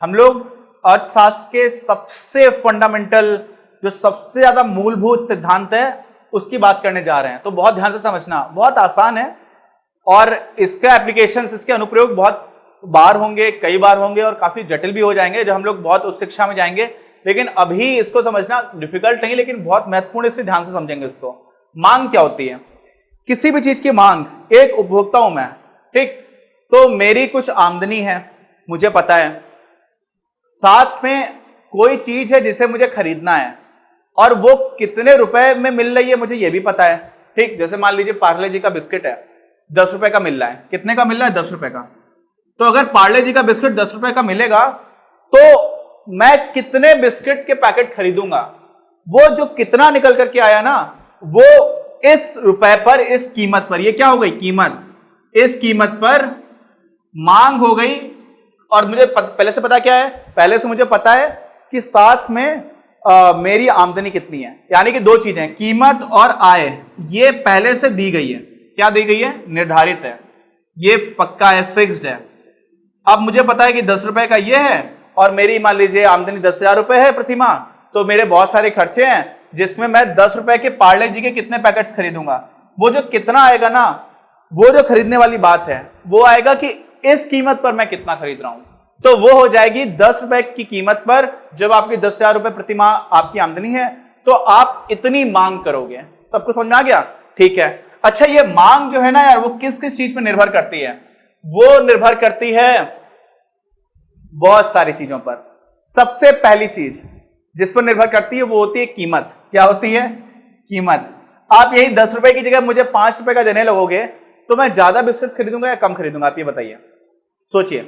हम लोग अर्थशास्त्र के सबसे फंडामेंटल, जो सबसे ज्यादा मूलभूत सिद्धांत है, उसकी बात करने जा रहे हैं। तो बहुत ध्यान से समझना, बहुत आसान है और इसका एप्लीकेशंस, इसके अनुप्रयोग बहुत बार होंगे, कई बार होंगे और काफी जटिल भी हो जाएंगे जब हम लोग बहुत उच्च शिक्षा में जाएंगे। लेकिन अभी इसको समझना डिफिकल्ट नहीं, लेकिन बहुत महत्वपूर्ण, इसलिए ध्यान से समझेंगे इसको। मांग क्या होती है? किसी भी चीज की मांग, एक उपभोक्ता हूं मैं, ठीक, तो मेरी कुछ आमदनी है, मुझे पता है, साथ में कोई चीज है जिसे मुझे खरीदना है और वो कितने रुपए में मिल रही है मुझे ये भी पता है, ठीक। जैसे मान लीजिए पार्ले जी का बिस्किट है, 10 रुपए का मिल रहा है। कितने का मिल रहा है? 10 रुपए का। तो अगर पार्ले जी का बिस्किट 10 रुपए का मिलेगा तो मैं कितने बिस्किट के पैकेट खरीदूंगा, वो जो कितना निकल करके आया ना, वो इस रुपए पर, इस कीमत पर, ये क्या हो गई? कीमत। इस कीमत पर मांग हो गई। और मुझे पहले से पता क्या है? पहले से मुझे पता है कि साथ में मेरी आमदनी कितनी है, यानी कि दो चीजें, कीमत और आय, ये पहले से दी गई है। क्या दी गई है? निर्धारित है, ये पक्का है, फिक्स्ड है। अब मुझे पता है कि 10 रुपए का ये है और मेरी मान लीजिए आमदनी 10,000 रुपए है प्रति माह, तो मेरे बहुत सारे खर्चे हैं जिसमें मैं 10 रुपए के पार्ले जी के कितने पैकेट्स खरीदूंगा। वो जो कितना आएगा ना, वो जो खरीदने वाली बात है, वो आएगा कि इस कीमत पर मैं कितना खरीद रहा हूं। तो वो हो जाएगी 10 रुपए की कीमत पर। जब आपकी 10,000 रुपए प्रति माह आपकी आमदनी है तो आप इतनी मांग करोगे। सबको समझ में आ गया? ठीक है। अच्छा, ये मांग जो है ना यार, वो किस किस चीज पर निर्भर करती है? वो निर्भर करती है बहुत सारी चीजों पर। सबसे पहली चीज जिस पर निर्भर करती है वो होती है कीमत। क्या होती है? कीमत। आप यही 10 रुपए की जगह मुझे 5 रुपए का देने लगोगे तो मैं ज्यादा बिस्किट खरीदूंगा या कम खरीदूंगा? आप ये बताइए, सोचिए।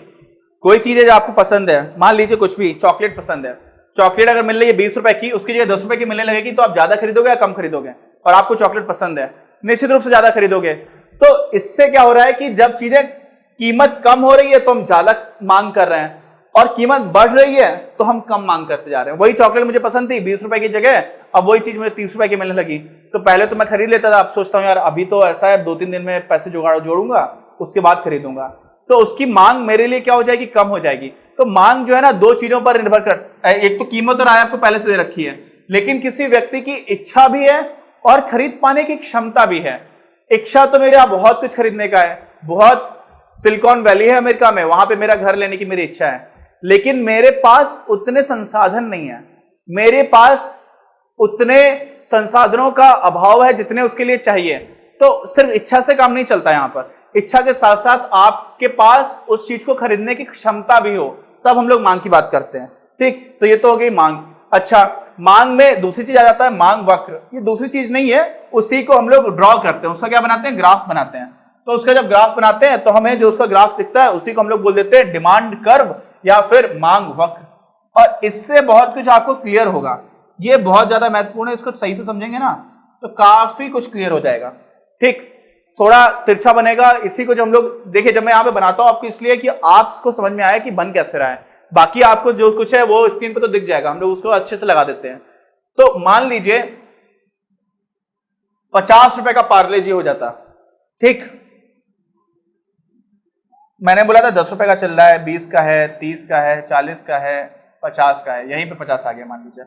कोई चीज है जो आपको पसंद है, मान लीजिए कुछ भी, चॉकलेट पसंद है, चॉकलेट अगर मिल रही है 20 रुपए की, उसकी जगह 10 रुपए की मिलने लगेगी, तो आप ज्यादा खरीदोगे या कम खरीदोगे? और आपको चॉकलेट पसंद है, निश्चित रूप से ज्यादा खरीदोगे। तो इससे क्या हो रहा है कि जब चीजें कीमत कम हो रही है तो हम ज्यादा मांग कर रहे हैं, और कीमत बढ़ रही है तो हम कम मांग करते जा रहे हैं। वही चॉकलेट मुझे पसंद थी 20 रुपए की जगह, अब वही चीज मुझे 30 रुपए की मिलने लगी। तो पहले तो मैं खरीद लेता था, अब सोचता हूं यार अभी तो ऐसा है 2-3 दिन में पैसे जोड़ूंगा, उसके बाद खरीदूंगा। तो उसकी मांग मेरे लिए क्या हो जाएगी? कम हो जाएगी। तो मांग जो है ना, दो चीजों पर निर्भर कर, एक तो कीमत और आय आपको पहले से दे रखी है, लेकिन किसी व्यक्ति की इच्छा भी है और खरीद पाने की क्षमता भी है। इच्छा तो मेरे यहां बहुत कुछ खरीदने का है, बहुत, सिलिकॉन वैली है अमेरिका में, वहां पे मेरा घर लेने की मेरी इच्छा है, लेकिन मेरे पास उतने संसाधन नहीं है, मेरे पास उतने संसाधनों का अभाव है जितने उसके लिए चाहिए। तो सिर्फ इच्छा से काम नहीं चलता। यहां पर इच्छा के साथ साथ आपके पास उस चीज को खरीदने की क्षमता भी हो, तब हम लोग मांग की बात करते हैं, ठीक। तो ये तो हो गई मांग। अच्छा, मांग में दूसरी चीज आ जाता है, मांग वक्र। ये दूसरी चीज नहीं है, उसी को हम लोग ड्रॉ करते हैं, उसका क्या बनाते हैं? ग्राफ बनाते हैं। तो उसका जब ग्राफ बनाते हैं तो हमें जो उसका ग्राफ दिखता है उसी को हम लोग बोल देते हैं डिमांड कर्व या फिर मांग वक्र। और इससे बहुत कुछ आपको क्लियर होगा। ये बहुत ज्यादा महत्वपूर्ण है, इसको सही से समझेंगे ना तो काफी कुछ क्लियर हो जाएगा, ठीक। थोड़ा तिरछा बनेगा, इसी को जो हम लोग देखिए, जब मैं यहां पे बनाता हूं आपको इसलिए कि आपको समझ में आए कि बन कैसे रहा है। बाकी आपको जो कुछ है वो स्क्रीन पे तो दिख जाएगा, हम लोग उसको अच्छे से लगा देते हैं। तो मान लीजिए 50 रुपए का पार्ले जी हो जाता, ठीक। मैंने बोला था 10 रुपए का चल रहा है, 20 का है, 30 का है, 40 का है, 50 का है, यहीं पे 50 आ गया मान लीजिए।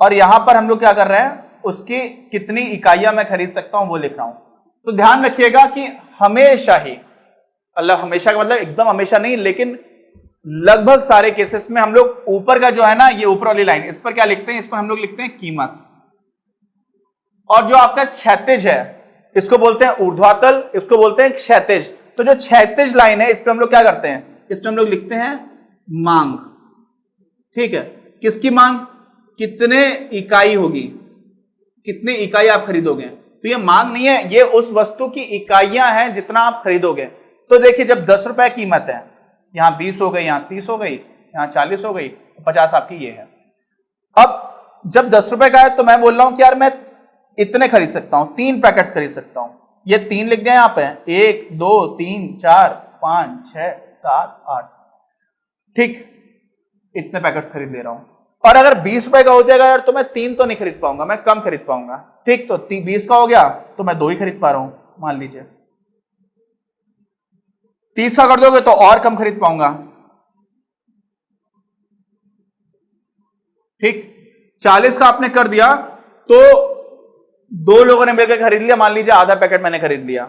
और यहां पर हम लोग क्या कर रहे हैं? उसकी कितनी इकाइयां मैं खरीद सकता हूं वो लिख रहा हूं। तो ध्यान रखिएगा कि हमेशा ही, अल्लाह हमेशा का मतलब एकदम हमेशा नहीं, लेकिन लगभग सारे केसेस में हम लोग ऊपर का जो है ना, ये ऊपर वाली लाइन, इस पर क्या लिखते हैं? इस पर हम लोग लिखते हैं कीमत। और जो आपका क्षैतिज है इसको बोलते हैं ऊर्ध्वातल, इसको बोलते हैं क्षैतिज। तो जो क्षैतिज लाइन है इस पे हम लोग क्या करते हैं? इस पे हम लोग लिखते हैं मांग, ठीक है। किसकी मांग? कितने इकाई होगी, कितनी इकाई आप खरीदोगे। तो ये मांग नहीं है, ये उस वस्तु की इकाइयां हैं जितना आप खरीदोगे। तो देखिए, जब 10 रुपए कीमत है, यहां 20 हो गई, यहां 30 हो गई, यहां 40 हो गई, 50 आपकी ये है। अब जब 10 रुपए का है तो मैं बोल रहा हूं कि यार मैं इतने खरीद सकता हूं, 3 पैकेट्स खरीद सकता हूं। ये 3 लिख दिया यहां पे, 1 2 3 4 5 6 7 8, ठीक। इतने पैकेट्स खरीद ले रहा हूं। और अगर 20 रुपए का हो जाएगा यार तो मैं 3 तो नहीं खरीद पाऊंगा, मैं कम खरीद पाऊंगा, ठीक। तो 20 का हो गया तो मैं 2 ही खरीद पा रहा हूं मान लीजिए। 30 का कर दोगे तो और कम खरीद पाऊंगा, ठीक, 40 का आपने कर दिया तो दो लोगों ने मिलकर खरीद लिया, मान लीजिए आधा पैकेट मैंने खरीद लिया,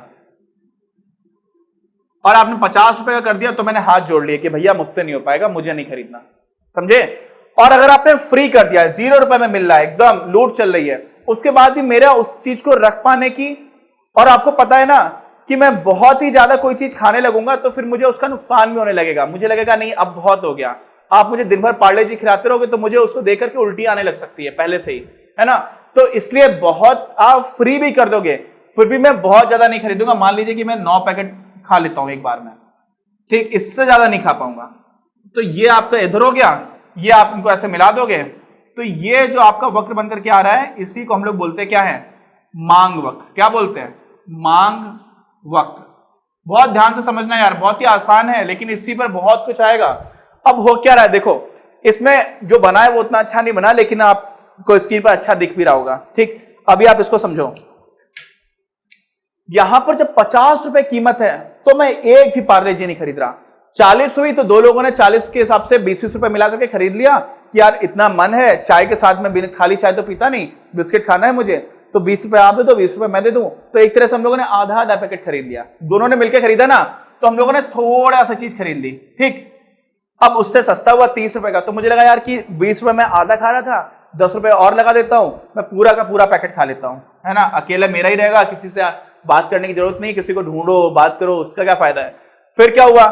और आपने 50 रुपए का कर दिया तो मैंने हाथ जोड़ लिया कि भैया मुझसे नहीं हो पाएगा, मुझे नहीं खरीदना, समझे। और अगर आपने फ्री कर दिया, 0 रुपए में मिल रहा है, एकदम लूट चल रही है, उसके बाद भी मेरा उस चीज को रख पाने की, और आपको पता है ना कि मैं बहुत ही ज्यादा कोई चीज खाने लगूंगा तो फिर मुझे उसका नुकसान भी होने लगेगा, मुझे लगेगा नहीं अब बहुत हो गया। आप मुझे दिन भर पार्ले जी खिलाते रहोगे तो मुझे उसको देख करके उल्टी आने लग सकती है पहले से ही, है ना। तो इसलिए बहुत आप फ्री भी कर दोगे फिर भी मैं बहुत ज्यादा नहीं खरीदूंगा। मान लीजिए कि मैं 9 पैकेट खा लेता हूं एक बार में, ठीक, इससे ज्यादा नहीं खा पाऊंगा। तो ये आपका इधर हो गया, ये आप इनको ऐसे मिला दोगे तो ये जो आपका वक्र बनकर के आ रहा है इसी को हम लोग बोलते हैं क्या है, मांग वक्र। क्या बोलते हैं, मांग वक्र। बहुत ध्यान से समझना यार, बहुत ही आसान है लेकिन इसी पर बहुत कुछ आएगा। अब हो क्या रहा है देखो, इसमें जो बना है वो उतना अच्छा नहीं बना लेकिन आपको स्क्रीन पर अच्छा दिख भी रहा होगा, ठीक। अभी आप इसको समझो, यहां पर जब 50 रुपए कीमत है तो मैं एक भी पार्ले जी नहीं खरीद रहा। 40 हुई तो दो लोगों ने 40 के हिसाब से 20-20 रुपए मिला करके खरीद लिया कि यार इतना मन है चाय के साथ में, खाली चाय तो पीता नहीं, बिस्किट खाना है मुझे, तो 20 रुपए आप दे दो 20 रुपए मैं दे दूं। तो एक तरह से हम लोगों ने आधा आधा पैकेट खरीद लिया, दोनों ने मिलकर खरीदा ना, तो हम लोगों ने थोड़ा सा चीज खरीद ली, ठीक। अब उससे सस्ता हुआ 30 रुपए का, तो मुझे लगा यार कि 20 रुपए में आधा खा रहा था, 10 रुपए और लगा देता हूं, मैं पूरा का पूरा पैकेट खा लेता हूं, है ना। अकेला मेरा ही रहेगा, किसी से बात करने की जरूरत नहीं, किसी को ढूंढो बात करो, उसका क्या फायदा है। फिर क्या हुआ,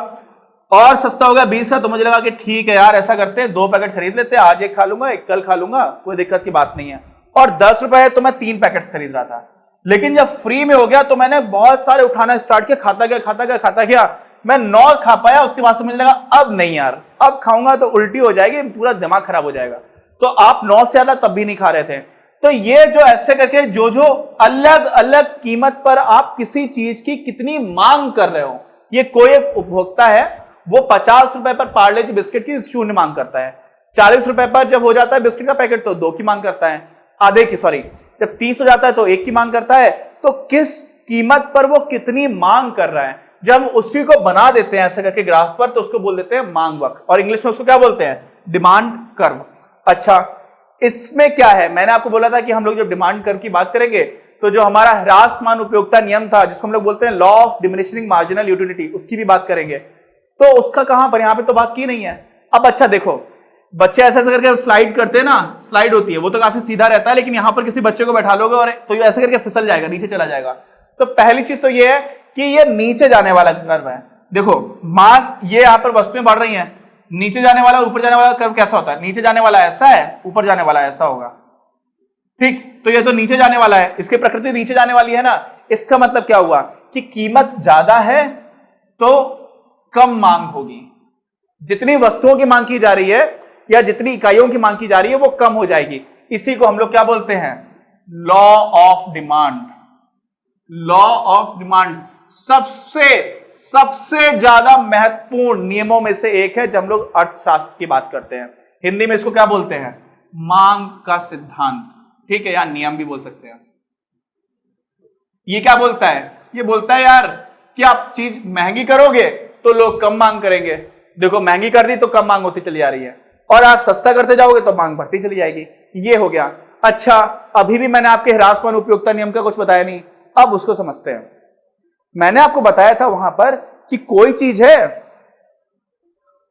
और सस्ता हो गया 20 का, तो मुझे लगा कि ठीक है यार ऐसा करते हैं 2 पैकेट खरीद लेते हैं, आज एक खा लूंगा एक कल खा लूंगा, कोई दिक्कत की बात नहीं है। और 10 रुपए है तो मैं 3 पैकेट्स खरीद रहा था। लेकिन जब फ्री में हो गया तो मैंने बहुत सारे उठाना स्टार्ट किया, खाता गया, मैं 9 खा पाया, उसके बाद से मुझे लगा अब नहीं यार, अब खाऊंगा तो उल्टी हो जाएगी, पूरा दिमाग खराब हो जाएगा। तो आप 9 से ज्यादा तब भी नहीं खा रहे थे। तो ये जो ऐसे करके जो अलग अलग कीमत पर आप किसी चीज की कितनी मांग कर रहे हो, ये कोई एक उपभोक्ता है वो 50 रुपए पर पार्ले जी बिस्किट की 0 मांग करता है, 40 रुपए पर जब हो जाता है बिस्किट का पैकेट तो 2 की मांग करता है, आधे की, सॉरी, जब 30 हो जाता है तो 1 की मांग करता है। तो किस कीमत पर वो कितनी मांग कर रहा है, जब हम उसी को बना देते हैं ऐसे करके ग्राफ पर तो उसको बोल देते हैं मांग वक्र, और इंग्लिश में उसको क्या बोलते हैं, डिमांड कर्व। अच्छा, इसमें क्या है, मैंने आपको बोला था कि हम लोग जब डिमांड कर्व की बात करेंगे तो जो हमारा ह्रासमान उपयोगिता नियम था जिसको हम लोग बोलते हैं law of diminishing marginal utility, उसकी भी बात करेंगे। तो उसका कहां पर, यहां पे तो बात की नहीं है। अब अच्छा देखो, बच्चे ऐसे ऐसे करके स्लाइड करते हैं ना, स्लाइड होती है वो तो काफी सीधा रहता है, लेकिन यहां पर किसी बच्चे को बैठा लोगे और तो ये ऐसे करके फिसल जाएगा, नीचे चला जाएगा। तो पहली चीज तो ये है कि ये नीचे जाने वाला कर्व है। देखो मांग, ये यहां पर वस्तुएं बढ़ रही हैं, नीचे जाने वाला ऊपर जाने वाला कर्व कैसा होता है, नीचे जाने वाला ऐसा है, ऊपर जाने वाला ऐसा होगा, ठीक। तो ये तो नीचे जाने वाला है, इसकी प्रकृति नीचे जाने वाली है ना। इसका मतलब क्या हुआ कि कीमत ज्यादा है तो कम मांग होगी, जितनी वस्तुओं की मांग की जा रही है या जितनी इकाइयों की मांग की जा रही है वो कम हो जाएगी। इसी को हम लोग क्या बोलते हैं, law of demand. Law of demand सबसे ज्यादा महत्वपूर्ण नियमों में से एक है जब हम लोग अर्थशास्त्र की बात करते हैं। हिंदी में इसको क्या बोलते हैं, मांग का सिद्धांत, ठीक है, या नियम भी बोल सकते हैं। ये क्या बोलता है, ये बोलता है यार कि आप चीज महंगी करोगे तो लोग कम मांग करेंगे। देखो महंगी कर दी तो कम मांग होती चली जा रही है, और आप सस्ता करते जाओगे तो मांग बढ़ती चली जाएगी। ये हो गया। अच्छा, अभी भी मैंने आपके ह्रासमान उपयोगिता नियम का कुछ बताया नहीं, अब उसको समझते हैं। मैंने आपको बताया था वहां पर कि कोई चीज है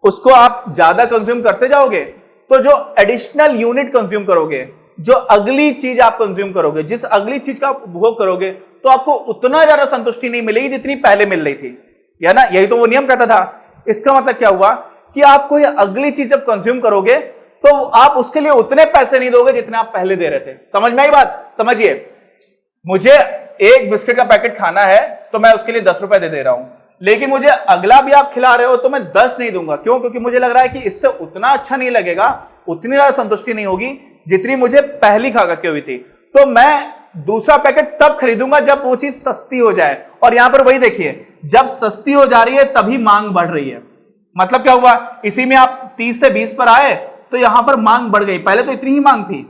उसको आप ज्यादा कंज्यूम करते जाओगे तो जो एडिशनल यूनिट कंज्यूम करोगे, जो अगली चीज आप कंज्यूम करोगे, जिस अगली चीज का आप उपभोग करोगे, तो आपको उतना ज्यादा संतुष्टि नहीं मिलेगी जितनी पहले मिल रही थी, या ना। यही तो वो नियम कहता था। इसका मतलब क्या हुआ कि आप कोई अगली चीज जब कंज्यूम करोगे तो आप उसके लिए उतने पैसे नहीं दोगे जितने आप पहले दे रहे थे। समझ में आई बात? समझिए, मुझे एक बिस्किट का पैकेट खाना है तो मैं उसके लिए 10 रुपए दे रहा हूं, लेकिन मुझे अगला भी आप खिला रहे हो तो मैं 10 नहीं दूंगा। क्यों? क्योंकि मुझे लग रहा है कि इससे उतना अच्छा नहीं लगेगा, उतनी ज्यादा संतुष्टि नहीं होगी जितनी मुझे पहली खा करके हुई थी। तो मैं दूसरा पैकेट तब खरीदूंगा जब वो चीज सस्ती हो जाए। और यहां पर वही देखिए, जब सस्ती हो जा रही है तभी मांग बढ़ रही है। मतलब क्या हुआ, इसी में आप 30 से 20 पर आए तो यहां पर मांग बढ़ गई। पहले तो इतनी ही मांग थी,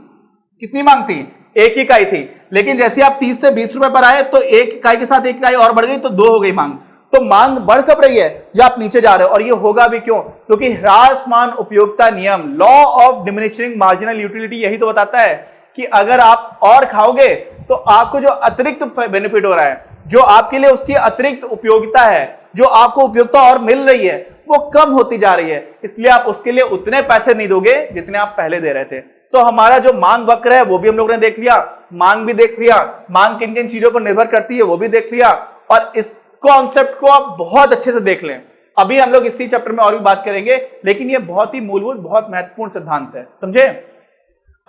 कितनी मांग थी, एक इकाई थी, लेकिन जैसे आप 30 से 20 रुपए पर आए तो एक इकाई के साथ एक इकाई और बढ़ गई तो 2 हो गई मांग। तो मांग बढ़ कब रही है जब आप नीचे जा रहे हो। और ये होगा भी क्यों? क्योंकि ह्रासमान उपयोगिता नियम, law of diminishing marginal utility, यही तो बताता है कि अगर आप और खाओगे तो आपको जो अतिरिक्त बेनिफिट हो रहा है, जो आपके लिए उसकी अतिरिक्त उपयोगिता है, जो आपको उपयोगिता और मिल रही है, वो कम होती जा रही है। इसलिए आप उसके लिए उतने पैसे नहीं दोगे जितने आप पहले दे रहे थे। तो हमारा जो मांग वक्र है वो भी हम लोगों ने देख लिया, मांग भी देख लिया, मांग किन किन चीजों पर निर्भर करती है वो भी देख लिया। और इस कॉन्सेप्ट को आप बहुत अच्छे से देख लें। अभी हम लोग इसी चैप्टर में और भी बात करेंगे, लेकिन ये बहुत ही मूलभूत, बहुत महत्वपूर्ण सिद्धांत है, समझे।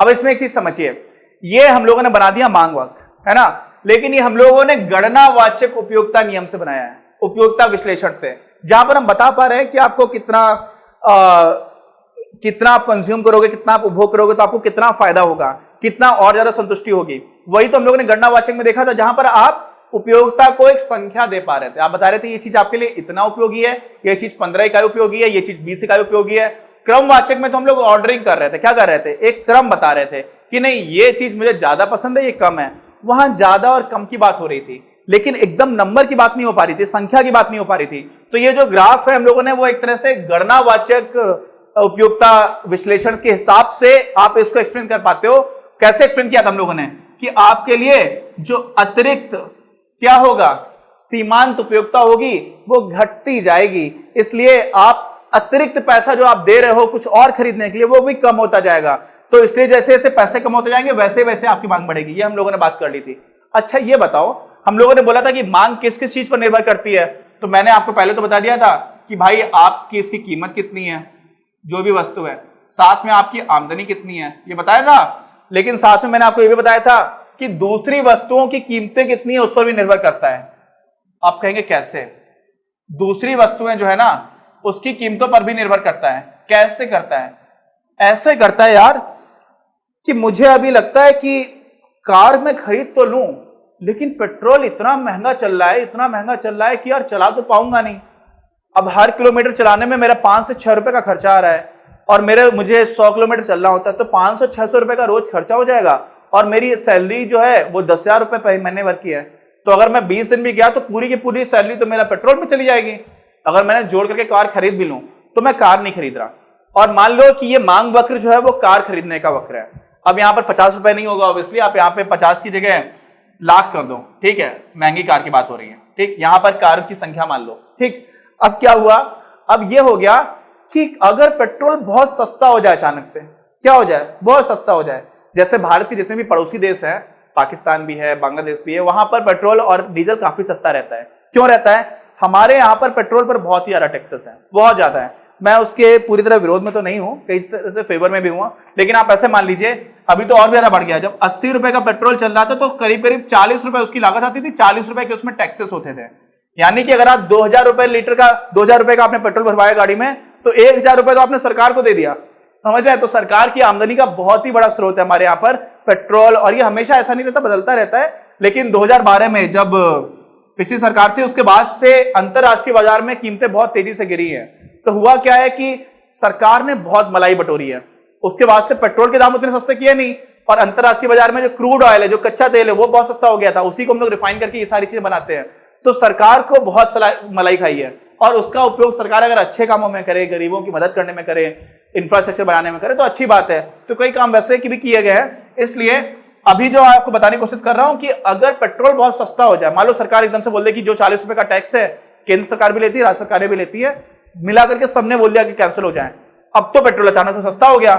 अब इसमें एक चीज समझिए, ये हम लोगों ने बना दिया मांग वक्र, है ना, लेकिन ये हम लोगों ने गणनावाचक उपयोगिता नियम से बनाया है, उपयोगिता विश्लेषण से, जहां पर हम बता पा रहे हैं कि आपको कितना आप कंज्यूम करोगे, कितना आप उपभोग करोगे तो आपको कितना फायदा होगा, कितना और ज्यादा संतुष्टि होगी। वही तो हम लोगों ने गणनावाचक में देखा था, जहां पर आप उपयोगिता को एक संख्या दे पा रहे थे। आप बता रहे थे ये चीज आपके लिए इतना उपयोगी है, ये चीज 15 इकाई उपयोगी है, ये चीज 20 इकाई उपयोगी है। क्रमवाचक में तो हम लोग ऑर्डरिंग कर रहे थे, क्या कर रहे थे, एक क्रम बता रहे थे कि नहीं ये चीज मुझे ज्यादा पसंद है, ये कम है। वहां ज्यादा और कम की बात हो रही थी, लेकिन एकदम नंबर की बात नहीं हो पा रही थी, संख्या की बात नहीं हो पा रही थी। तो ये जो ग्राफ है हम लोगों ने वो एक तरह से गणनावाचक उपयोगिता विश्लेषण के हिसाब से आप इसको एक्सप्लेन कर पाते हो। कैसे एक्सप्लेन किया था हम लोगों ने कि आपके लिए जो अतिरिक्त क्या होगा, सीमांत उपयोगिता होगी, वो घटती जाएगी। इसलिए आप अतिरिक्त पैसा जो आप दे रहे हो कुछ और खरीदने के लिए, वो भी कम होता जाएगा। तो इसलिए जैसे जैसे पैसे कम होते जाएंगे वैसे वैसे आपकी मांग बढ़ेगी। ये हम लोगों ने बात कर ली थी। अच्छा ये बताओ, हम लोगों ने बोला था कि मांग किस किस चीज पर निर्भर करती है, तो मैंने आपको पहले तो बता दिया था कि भाई आपकी इसकी कीमत कितनी है, जो भी वस्तु है, साथ में आपकी आमदनी कितनी है, ये बताया था। लेकिन साथ में मैंने आपको ये भी बताया था कि दूसरी वस्तुओं की कीमतें कितनी है उस पर भी निर्भर करता है। आप कहेंगे कैसे? दूसरी वस्तुएं जो है ना उसकी कीमतों पर भी निर्भर करता है। कैसे करता है? ऐसे करता है यार कि मुझे अभी लगता है कि कार में खरीद तो लूं, लेकिन पेट्रोल इतना महंगा चल रहा है, इतना महंगा चल रहा है कि यार चला तो पाऊंगा नहीं। अब हर किलोमीटर चलाने में मेरा 5 से 6 रुपए का खर्चा आ रहा है, और मुझे 100 किलोमीटर चलना होता है तो 500-600 रुपए का रोज खर्चा हो जाएगा। और मेरी सैलरी जो है वो 10,000 रुपए महीने भर की है, तो अगर मैं 20 दिन भी गया तो पूरी की पूरी सैलरी तो मेरा पेट्रोल में चली जाएगी। अगर मैंने जोड़ करके कार खरीद भी लूं तो मैं कार नहीं खरीद रहा। और मान लो कि ये मांग वक्र जो है वो कार खरीदने का वक्र है। अब यहाँ पर 50 रुपए नहीं होगा ऑब्वियसली, आप यहाँ पे 50 की जगह लाख कर दो, ठीक है, महंगी कार की बात हो रही है, ठीक। यहाँ पर कार की संख्या मान लो, ठीक। अब क्या हुआ, अब ये हो गया कि अगर पेट्रोल बहुत सस्ता हो जाए, अचानक से क्या हो जाए, बहुत सस्ता हो जाए। जैसे भारत के जितने भी पड़ोसी देश हैं, पाकिस्तान भी है, बांग्लादेश भी है, वहां पर पेट्रोल और डीजल काफी सस्ता रहता है। क्यों रहता है? हमारे यहाँ पर पेट्रोल पर बहुत ही ज्यादा टैक्सेस है, बहुत ज्यादा है। मैं उसके पूरी तरह विरोध में तो नहीं हूं, कई तरह से फेवर में भी हुआ, लेकिन आप ऐसे मान लीजिए अभी तो और ज्यादा बढ़ गया। जब 80 रुपए का पेट्रोल चल रहा था तो करीब करीब 40 रुपए उसकी लागत आती थी, 40 रुपए के उसमें टैक्सेस होते थे। यानी कि अगर आप 2,000 रुपए लीटर का 2,000 रुपए का आपने पेट्रोल भरवाया गाड़ी में, तो 1,000 रुपए तो आपने सरकार को दे दिया, समझ रहे हैं। तो सरकार की आमदनी का बहुत ही बड़ा स्रोत है हमारे यहाँ पर पेट्रोल। और ये हमेशा ऐसा नहीं रहता, बदलता रहता है। लेकिन 2012 में जब पिछली सरकार थी, उसके बाद से अंतरराष्ट्रीय बाजार में कीमतें बहुत तेजी से गिरी हैं। तो हुआ क्या है कि सरकार ने बहुत मलाई बटोरी है, उसके बाद से पेट्रोल के दाम उतने सस्ते किए नहीं, और अंतरराष्ट्रीय बाजार में जो क्रूड ऑयल है, जो कच्चा तेल है, वो बहुत सस्ता हो गया था। उसी को हम लोग रिफाइन करके ये सारी चीजें बनाते हैं। तो सरकार को बहुत मलाई खाई है, और उसका उपयोग सरकार अगर अच्छे कामों में करे, गरीबों की मदद करने में करे, इंफ्रास्ट्रक्चर बनाने में करे, तो अच्छी बात है। तो कई काम वैसे भी किए गए हैं। इसलिए अभी जो आपको बताने की कोशिश कर रहा हूं कि अगर पेट्रोल बहुत सस्ता हो जाए, मान लो सरकार एकदम से बोल दे कि जो 40 रुपए का टैक्स है केंद्र सरकार भी लेती है, राज्य सरकारें भी लेती है, मिला करके सबने बोल दिया कि कैंसिल हो जाए, अब तो पेट्रोल अचानक से सस्ता हो गया।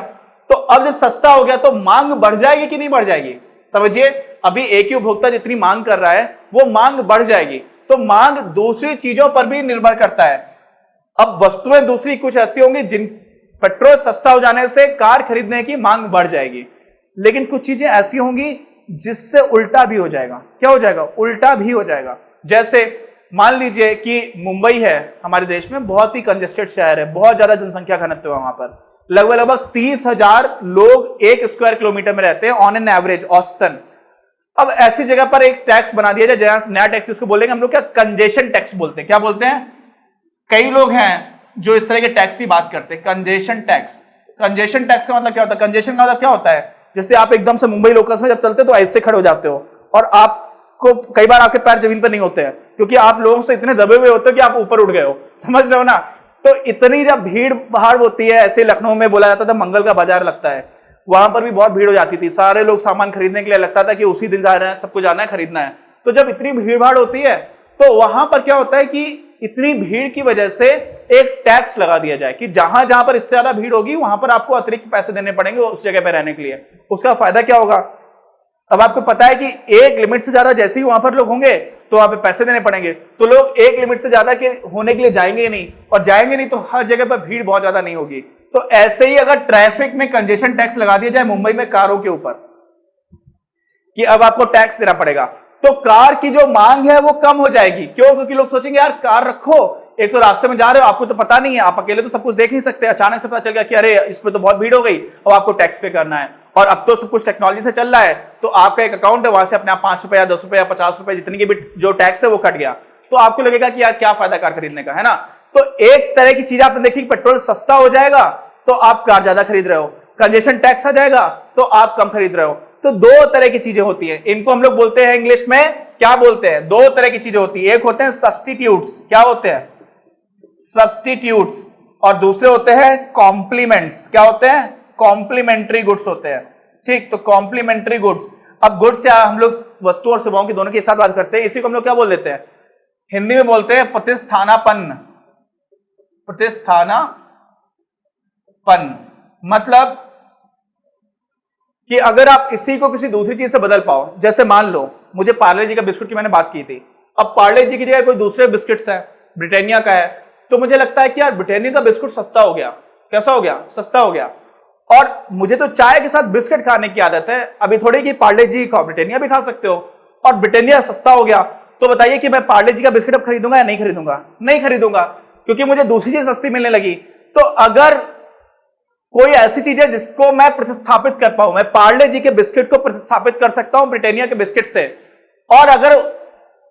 तो अब जब सस्ता हो गया तो मांग बढ़ जाएगी कि नहीं बढ़ जाएगी? समझिए, अभी एक ही उपभोक्ता जितनी मांग कर रहा है वो मांग बढ़ जाएगी। तो मांग दूसरी चीजों पर भी निर्भर करता है। अब वस्तुएं दूसरी कुछ ऐसी होंगी जिन पेट्रोल सस्ता हो जाने से कार खरीदने की मांग बढ़ जाएगी, लेकिन कुछ चीजें ऐसी होंगी जिससे उल्टा भी हो जाएगा। क्या हो जाएगा? उल्टा भी हो जाएगा। जैसे मान लीजिए कि मुंबई है हमारे देश में, बहुत ही कंजेस्टेड शहर है, बहुत ज्यादा जनसंख्या घनत्व है वहां पर, लगभग 30,000 लोग 1 स्क्वायर किलोमीटर में रहते हैं ऑन एन एवरेज, औसतन। अब ऐसी जगह पर एक टैक्स बना दिया जाए, जहां नया टैक्स, उसको बोलेंगे हम लोग क्या, कंजेशन टैक्स बोलते हैं। क्या बोलते हैं? कई लोग हैं जो इस तरह के टैक्स की बात करते हैं, कंजेशन टैक्स। कंजेशन टैक्स का मतलब क्या होता है? कंजेशन का मतलब क्या होता है? जैसे आप एकदम से मुंबई लोकल्स में जब चलते हो तो ऐसे खड़े हो जाते हो, और आप आपको कई बार आपके पैर जमीन पर नहीं होते हैं क्योंकि आप लोगों से इतने दबे हुए होते हो कि आप ऊपर उठ गए हो, समझ रहे हो ना। तो इतनी जब भीड़ भाड़ होती है, ऐसे लखनऊ में बोला जाता था मंगल का बाजार लगता है, वहां पर भी बहुत भीड़ हो जाती थी, सारे लोग सामान खरीदने के लिए, लगता था कि उसी दिन जा रहे हैं, सबको जाना है, खरीदना है। तो जब इतनी भीड़ भाड़ होती है तो वहां पर क्या होता है कि इतनी भीड़ की वजह से एक टैक्स लगा दिया जाए कि जहां जहां पर इससे ज्यादा भीड़ होगी वहां पर आपको अतिरिक्त पैसे देने पड़ेंगे उस जगह पर रहने के लिए। उसका फायदा क्या होगा, अब आपको पता है कि एक लिमिट से ज्यादा जैसे ही वहां पर लोग होंगे तो वहां पे पैसे देने पड़ेंगे, तो लोग एक लिमिट से ज्यादा के होने के लिए जाएंगे ही नहीं, और जाएंगे नहीं तो हर जगह पर भीड़ बहुत ज्यादा नहीं होगी। तो ऐसे ही अगर ट्रैफिक में कंजेशन टैक्स लगा दिया जाए मुंबई में कारों के ऊपर कि अब आपको टैक्स देना पड़ेगा, तो कार की जो मांग है वो कम हो जाएगी। क्यों? क्योंकि लोग सोचेंगे यार कार रखो, एक तो रास्ते में जा रहे हो, आपको तो पता नहीं है, आप अकेले तो सब कुछ देख नहीं सकते, अचानक से पता चल गया कि अरे इसमें तो बहुत भीड़ हो गई, अब आपको टैक्स पे करना है। और अब तो सब कुछ टेक्नोलॉजी से चल रहा है, तो आपका एक अकाउंट है, वहां से अपने आप 5 रुपए या 10 रुपए या 50 रुपए जितनी की भी जो टैक्स है वो कट गया, तो आपको लगेगा कि यार क्या फायदा कार खरीदने का, है ना। तो एक तरह की चीज आपने देखी, पेट्रोल सस्ता हो जाएगा तो आप कार ज्यादा खरीद रहे हो, कंजेशन टैक्स आ जाएगा तो आप कम खरीद रहे हो। तो दो तरह की चीजें होती हैं, इनको हम लोग बोलते हैं इंग्लिश में क्या बोलते हैं, दो तरह की चीजें होती है, एक होते हैं सब्स्टिट्यूट्स, क्या होते हैं सब्स्टिट्यूट्स, और दूसरे होते हैं कॉम्प्लीमेंट्स, क्या होते हैं कॉम्प्लीमेंट्री गुड्स होते हैं। ठीक, तो कॉम्प्लीमेंट्री गुड्स, अब गुड्स या हम लोग वस्तु और सेवाओं की दोनों के साथ बात करते हैं, इसी को हम लोग क्या बोल देते हैं, हिंदी में बोलते हैं प्रतिस्थानापन्न। प्रतिस्थानापन्न मतलब कि अगर आप इसी को किसी दूसरी चीज से बदल पाओ, जैसे मान लो मुझे पार्ले जी का बिस्कुट की मैंने बात की थी, अब पार्ले जी की जगह कोई दूसरे बिस्किट्स है, ब्रिटानिया का है, तो मुझे लगता है कि यार ब्रिटानिया का बिस्कुट सस्ता हो गया, कैसा हो गया, सस्ता हो गया, और मुझे तो चाय के साथ बिस्किट खाने की आदत है, अभी थोड़ी कि पार्ले जी का ब्रिटानिया भी खा सकते हो, और ब्रिटानिया सस्ता हो गया, तो बताइए कि मैं पार्ले जी का बिस्किट अब खरीदूंगा या नहीं खरीदूंगा, नहीं खरीदूंगा, क्योंकि मुझे दूसरी चीज सस्ती मिलने लगी। तो अगर कोई ऐसी चीज है जिसको मैं प्रतिस्थापित कर पाऊं, मैं पार्ले जी के बिस्किट को प्रतिस्थापित कर सकता हूं ब्रिटानिया के बिस्किट से, और अगर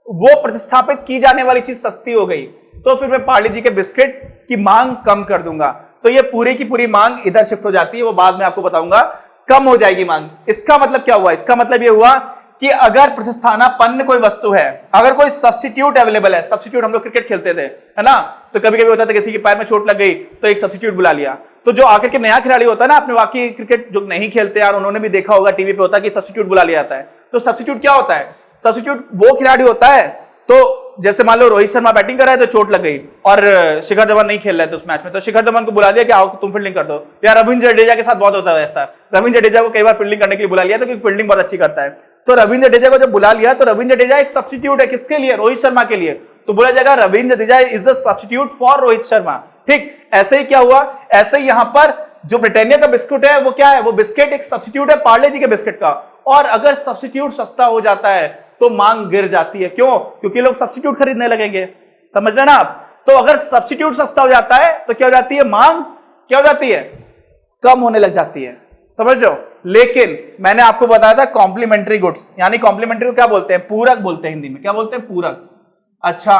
वो प्रतिस्थापित की जाने वाली चीज सस्ती हो गई तो फिर मैं पार्ले जी के बिस्किट की मांग कम कर दूंगा, तो ये पूरी की पूरी मांग इधर शिफ्ट हो जाती है, वो बाद में आपको बताऊंगा, कम हो जाएगी मांग। इसका मतलब क्या हुआ, इसका मतलब ये हुआ कि अगर प्रतिस्थानापन्न कोई वस्तु है, अगर कोई सब्स्टिट्यूट अवेलेबल है, सब्स्टिट्यूट हम लोग क्रिकेट खेलते थे, है ना, तो कभी कभी होता था किसी के पैर में चोट लग गई तो एक सब्स्टिट्यूट बुला लिया, तो जो आकर के नया खिलाड़ी होता है ना, आपने वाकई क्रिकेट जो नहीं खेलते यार उन्होंने भी देखा होगा टीवी पे होता है कि सब्स्टिट्यूट बुला लिया जाता है। तो सब्स्टिट्यूट क्या होता है, सब्स्टिट्यूट वो खिलाड़ी होता है, तो जैसे मान लो रोहित शर्मा बैटिंग कर रहा है तो चोट लग गई और शिखर धवन नहीं खेल रहा है तो उस मैच में, तो शिखर धवन को बुला दिया कि आओ तुम फील्डिंग कर दो, या रविंद्र जडेजा के साथ बहुत होता है ऐसा, रविंद्र जडेजा को कई बार फील्डिंग करने के लिए बुला लिया तो क्योंकि फील्डिंग बहुत अच्छी करता है, तो रविंद्र जडेजा को जब बुला लिया तो रविंद्र जडेजा एक सब्स्टिट्यूट है किसके लिए, रोहित शर्मा के लिए, तो बोला जाएगा Ravindra Jadeja is the substitute for Rohit Sharma. ठीक, ऐसे ही क्या हुआ, ऐसे ही यहां पर जो ब्रिटानिया का बिस्कुट है वो क्या है, वो बिस्किट एक सब्स्टिट्यूट है पार्ले जी के बिस्किट का, और अगर सब्स्टिट्यूट सस्ता हो जाता है तो मांग गिर जाती है। क्यों? क्योंकि लोग सब्स्टिट्यूट खरीदने लगेंगे, समझ रहे ना आप। तो अगर सब्स्टिट्यूट सस्ता हो जाता है तो क्या हो जाती है, मांग क्या हो जाती है, कम होने लग जाती है, समझ रहे हो। लेकिन मैंने आपको बताया था कॉम्प्लीमेंट्री गुड्स, यानी कॉम्प्लीमेंट्री को क्या बोलते हैं, पूरक बोलते हैं, हिंदी में क्या बोलते हैं, पूरक। अच्छा,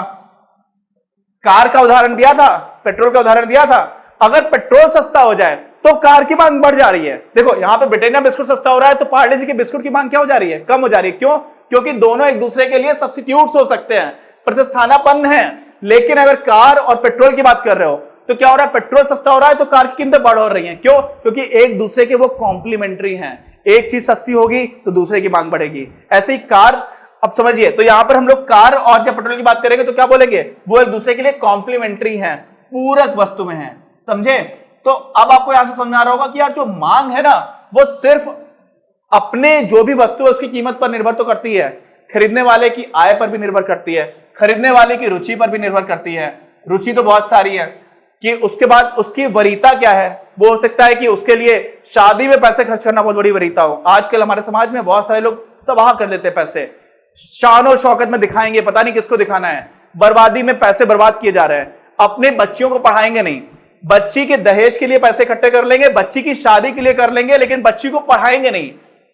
कार का उदाहरण दिया था, पेट्रोल का उदाहरण दिया था, अगर पेट्रोल सस्ता हो जाए तो कार की मांग बढ़ जा रही है। देखो यहां पे ब्रिटानिया बिस्कुट सस्ता हो रहा है तो पार्ले जी के बिस्कुट की मांग क्या हो जा रही है, कम हो जा रही है। क्यों? क्योंकि दोनों एक दूसरे के लिए सब्स्टिट्यूट्स हो सकते हैं, प्रतिस्थानापन्न है। लेकिन अगर कार और पेट्रोल की बात कर रहे हो तो क्या हो रहा है, पेट्रोल सस्ता हो रहा है तो कार की कीमतें बढ़ हो रही हैं। क्यों? क्योंकि एक दूसरे के वो कॉम्प्लीमेंट्री हैं, एक चीज सस्ती होगी तो दूसरे की मांग बढ़ेगी। ऐसे ही कार, अब समझिए, तो यहां पर हम लोग कार और जब पेट्रोल की बात करेंगे तो क्या बोलेंगे, वो एक दूसरे के लिए कॉम्प्लीमेंट्री हैं, पूरक वस्तु में हैं, समझे। तो अब आपको यहां से समझ में आ रहा होगा कि यार जो मांग है ना वो सिर्फ अपने जो भी वस्तु है उसकी कीमत पर निर्भर तो करती है, खरीदने वाले की आय पर भी निर्भर करती है, खरीदने वाले की रुचि पर भी निर्भर करती है। रुचि तो बहुत सारी है कि उसके बाद उसकी वरीयता क्या है, वो हो सकता है कि उसके लिए शादी में पैसे खर्च करना बहुत बड़ी वरीयता हो। आजकल हमारे समाज में बहुत सारे लोग तबाह कर देते हैं पैसे, शान और शौकत में दिखाएंगे, पता नहीं किसको दिखाना है, बर्बादी में पैसे बर्बाद किए जा रहे हैं। अपने बच्चियों को पढ़ाएंगे नहीं, बच्ची के दहेज के लिए पैसे इकट्ठे कर लेंगे, बच्ची की शादी के लिए कर लेंगे, लेकिन बच्ची को पढ़ाएंगे नहीं।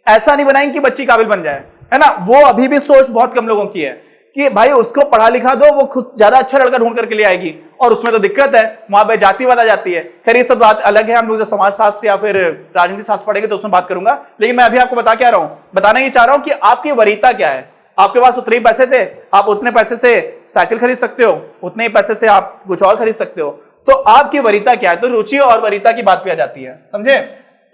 ऐसा नहीं बनाएंगे कि बच्ची काबिल बन जाए, है ना। वो अभी भी सोच बहुत कम लोगों की है कि भाई उसको पढ़ा लिखा दो, वो खुद ज्यादा अच्छा लड़का ढूंढ करके ले आएगी, और उसमें तो दिक्कत है, वहां पे जातिवाद आ जाती है। खैर ये सब बात अलग है, हम लोग समाज शास्त्र या फिर राजनीति शास्त्र पढ़ेंगे तो उसमें बात करूंगा। लेकिन मैं अभी आपको बता क्या रहा हूं, बताना ये चाह रहा हूं कि आपकी वरीयता क्या है, आपके पास उतने ही पैसे थे, आप उतने पैसे से साइकिल खरीद सकते हो, उतने ही पैसे से आप कुछ और खरीद सकते हो। तो आपकी वरीयता क्या है? तो रुचि और वरीयता की बात भी आ जाती है, समझे?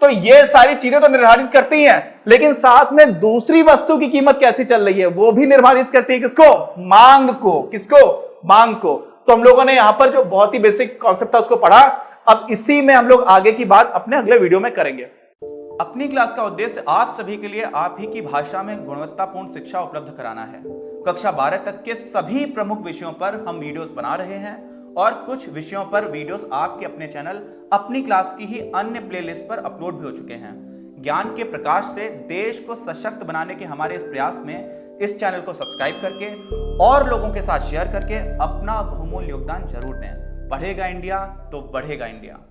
तो ये सारी चीजें तो निर्धारित करती हैं, लेकिन साथ में दूसरी वस्तु की कीमत कैसी चल रही है वो भी निर्धारित करती है। किसको? मांग को। किसको? मांग को। तो हम लोगों ने यहां पर जो बहुत ही बेसिक कॉन्सेप्ट था उसको पढ़ा। अब इसी में हम लोग आगे की बात अपने अगले वीडियो में करेंगे। अपनी क्लास का उद्देश्य आप सभी के लिए आप ही की भाषा में गुणवत्तापूर्ण शिक्षा उपलब्ध कराना है। कक्षा 12 तक के सभी प्रमुख विषयों पर हम वीडियोस बना रहे हैं और कुछ विषयों पर वीडियोस आपके अपने चैनल अपनी क्लास की ही अन्य प्लेलिस्ट पर अपलोड भी हो चुके हैं। ज्ञान के प्रकाश से देश को सशक्त बनाने के हमारे इस प्रयास में इस चैनल को सब्सक्राइब करके और लोगों के साथ शेयर करके अपना बहुमूल्य योगदान जरूर दें। पढ़ेगा इंडिया तो बढ़ेगा इंडिया।